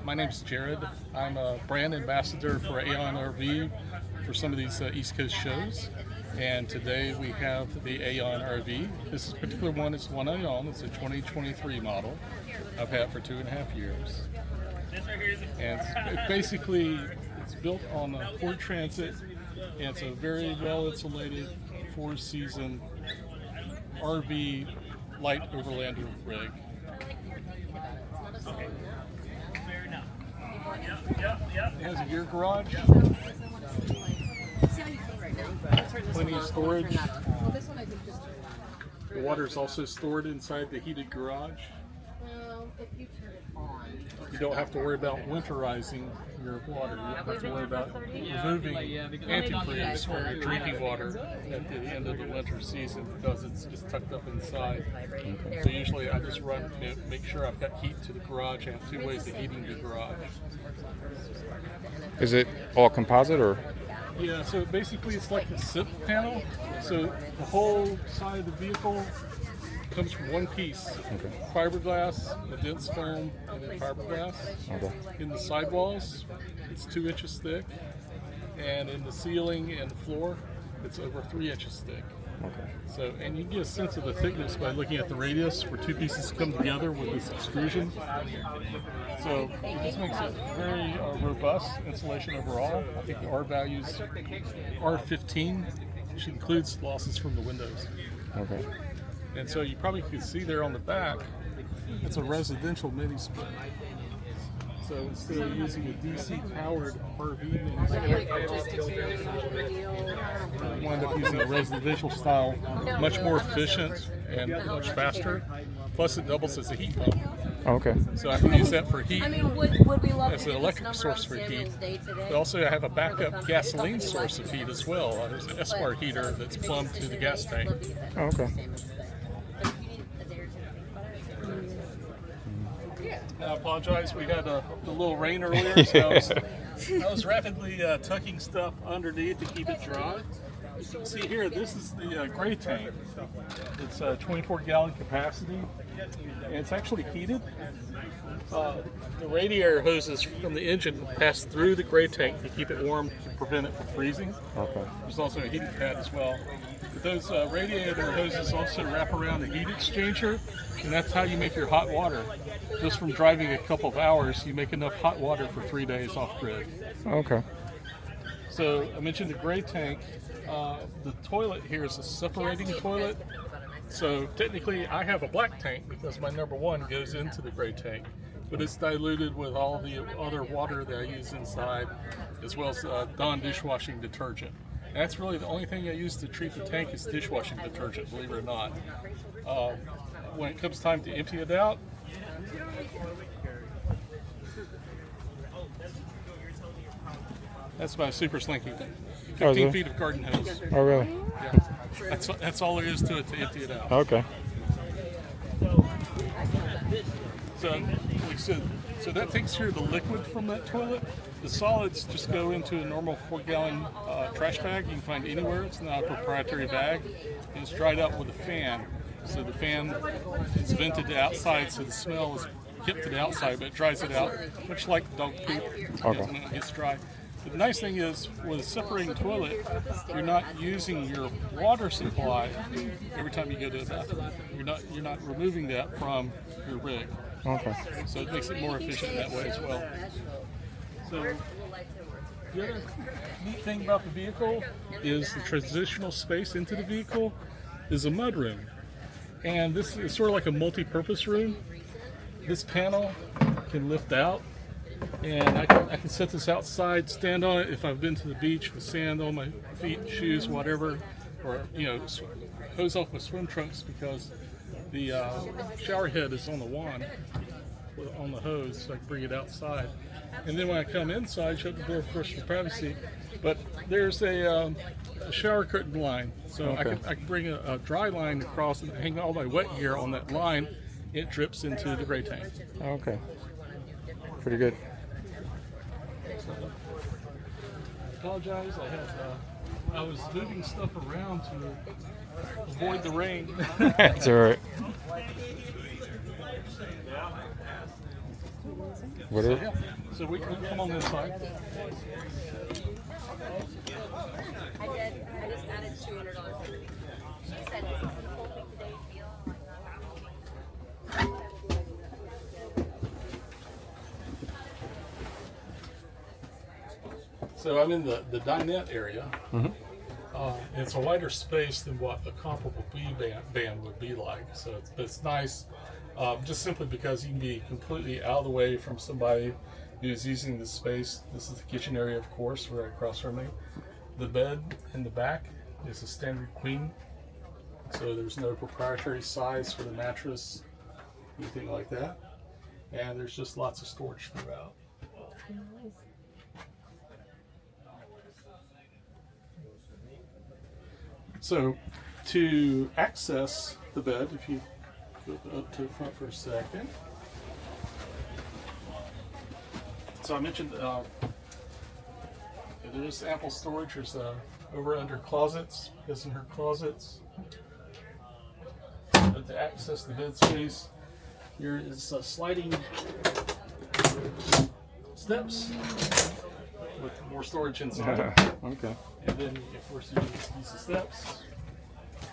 My name's Jared. I'm a brand ambassador for AEONrv for some of these East Coast shows. And today we have the AEONrv. This particular one is one I own. It's a 2023 model. I've had for 2.5 years. And it's built on a Ford Transit, and it's a very well insulated 4-season RV light overlander rig. It has a gear garage, plenty of storage. The water is also stored inside the heated garage. You don't have to worry about winterizing your water. You don't have to worry about removing antifreeze for your drinking water at the end of the winter season because it's just tucked up inside. So usually I just make sure I've got heat to the garage. I have 2 ways of heating the garage. Is it all composite or? Yeah, so basically it's like a SIP panel. So the whole side of the vehicle comes from one piece. Okay. Fiberglass, a dense foam, and then fiberglass. Okay. In the sidewalls, it's 2 inches thick, and in the ceiling and the floor, it's over 3 inches thick. Okay. So, and you get a sense of the thickness by looking at the radius where 2 pieces come together with this extrusion. So it just makes it very robust insulation overall. I think the R value is R15, which includes losses from the windows. Okay. And so you probably can see there on the back, it's a residential mini split. So instead of using a DC powered RV mini split, you wind up using a residential style, much more efficient and much faster. Plus it doubles as a heat pump. Okay. So I can use that for heat would we love as an electric source for heat. But also I have a backup gasoline source of heat as well. There's an S-bar heater that's plumbed to the gas tank. Oh, okay. I apologize, we had a little rain earlier, so I was rapidly tucking stuff underneath to keep it dry. As you can see here, this is the gray tank. It's a 24-gallon capacity, and it's actually heated. The radiator hoses from the engine pass through the gray tank to keep it warm to prevent it from freezing. Okay. There's also a heating pad as well. But those radiator hoses also wrap around the heat exchanger, and that's how you make your hot water. Just from driving a couple of hours, you make enough hot water for 3 days off grid. Okay. So I mentioned the gray tank. The toilet here is a separating toilet. So technically I have a black tank because my number 1 goes into the gray tank, but it's diluted with all the other water that I use inside, as well as Dawn dishwashing detergent. And that's really the only thing I use to treat the tank is dishwashing detergent, believe it or not. When it comes time to empty it out, that's my super slinky 15 feet of garden hose. Oh, really? Yeah. That's all there is to it to empty it out. Okay. So, like I said, so that takes care of the liquid from that toilet. The solids just go into a normal 4-gallon trash bag you can find anywhere. It's not a proprietary bag. And it's dried out with a fan. So the fan is vented to outside, so the smell is kept to the outside, but it dries it out, much like dog poop when it gets dry. But the nice thing is, with a separating toilet, you're not using your water supply every time you go to the bathroom. You're not removing that from your rig. Okay. So it makes it more efficient that way as well. So the other neat thing about the vehicle is the transitional space into the vehicle is a mudroom. And this is sort of like a multi-purpose room. This panel can lift out, and I can set this outside, stand on it if I've been to the beach with sand on my feet, shoes, whatever, or hose off my swim trunks because the shower head is on the wand on the hose, so I can bring it outside. And then when I come inside, shut the door, of course, for privacy. But there's a shower curtain line, so I can bring a dry line across and hang all my wet gear on that line. It drips into the gray tank. Okay. Pretty good. Apologize. I was moving stuff around to avoid the rain. That's all right. What So are yeah, so we can come on this side. I did. I just added $200. She said, "This is the whole thing today feel." So I'm in the dinette area. It's a wider space than what a comparable band would be like. So it's nice, just simply because you can be completely out of the way from somebody who's using this space. This is the kitchen area, of course, right across from me. The bed in the back is a standard queen, so there's no proprietary size for the mattress, anything like that. And there's just lots of storage throughout. So, to access the bed, if you go up to the front for a second. So I mentioned there's ample storage. There's over under closets, his and her closets. But to access the bed space, here is sliding steps with more storage inside. Okay. And then, of course, you use the steps.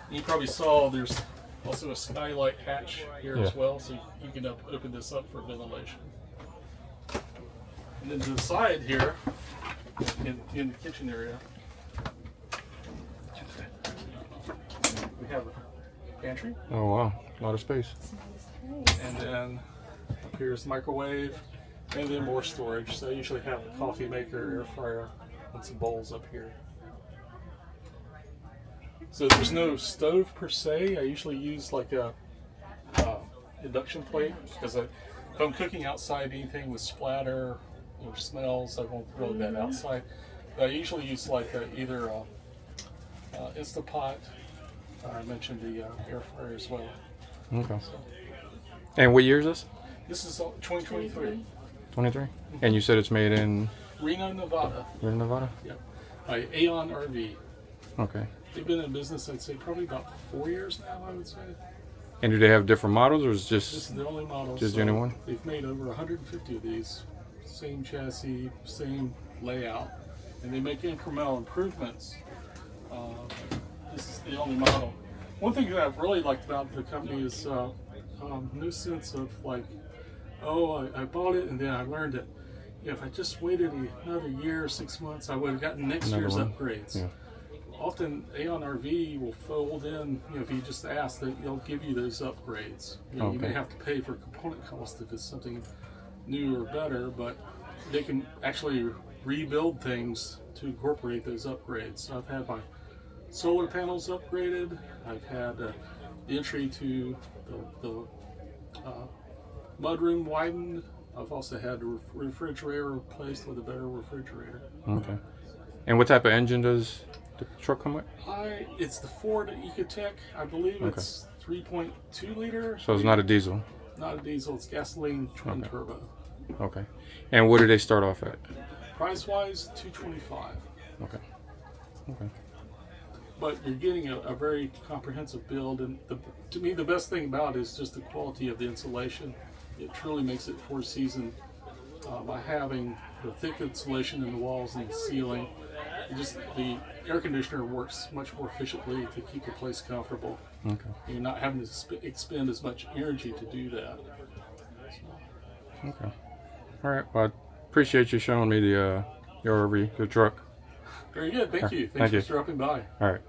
You probably saw there's also a skylight hatch here as well, so you can open this up for ventilation. And then to the side here, in the kitchen area, we have a pantry. Oh wow, a lot of space. And then up here is the microwave, and then more storage. So I usually have a coffee maker, air fryer, and some bowls up here. So there's no stove per se. I usually use like a induction plate because if I'm cooking outside, anything with splatter or smells, I won't throw that outside. But I usually use like either a Instapot. I mentioned the air fryer as well. Okay. So, And what year is this? this is 2023. 23. And you said it's made in Reno, Nevada. Nevada? Yep. By AEONrv. Okay. They've been in business, I'd say, probably about 4 years now, I would say. And do they have different models, or is it This just is the only model. just the only one? They've made over 150 of these. Same chassis, same layout. And they make incremental improvements. This is the only model. One thing that I've really liked about the company is no sense of like, oh, I bought it and then I learned it. If I just waited another year, 6 months, I would have gotten next Another year's one. upgrades. Yeah. Often AEONrv will fold in, if you just ask, they'll give you those upgrades. You may have to pay for component cost if it's something new or better, but they can actually rebuild things to incorporate those upgrades. So I've had my solar panels upgraded. I've had the entry to the mudroom widened. I've also had the refrigerator replaced with a better refrigerator. Okay. And what type of engine does the truck come with? It's the Ford Ecotec. I believe it's 3.2 liter. So it's not a diesel? Not a diesel. It's gasoline twin turbo. Okay. And what do they start off at? Price wise, $225. Okay. Okay. But you're getting a very comprehensive build, and to me the best thing about it is just the quality of the insulation. It truly makes it four season by having the thick insulation in the walls and the ceiling. The air conditioner works much more efficiently to keep the place comfortable. Okay. You're not having to expend as much energy to do that. Okay. All right. Well, I appreciate you showing me the RV, the truck. Very good. Thank you. Thank you. for dropping by. All right.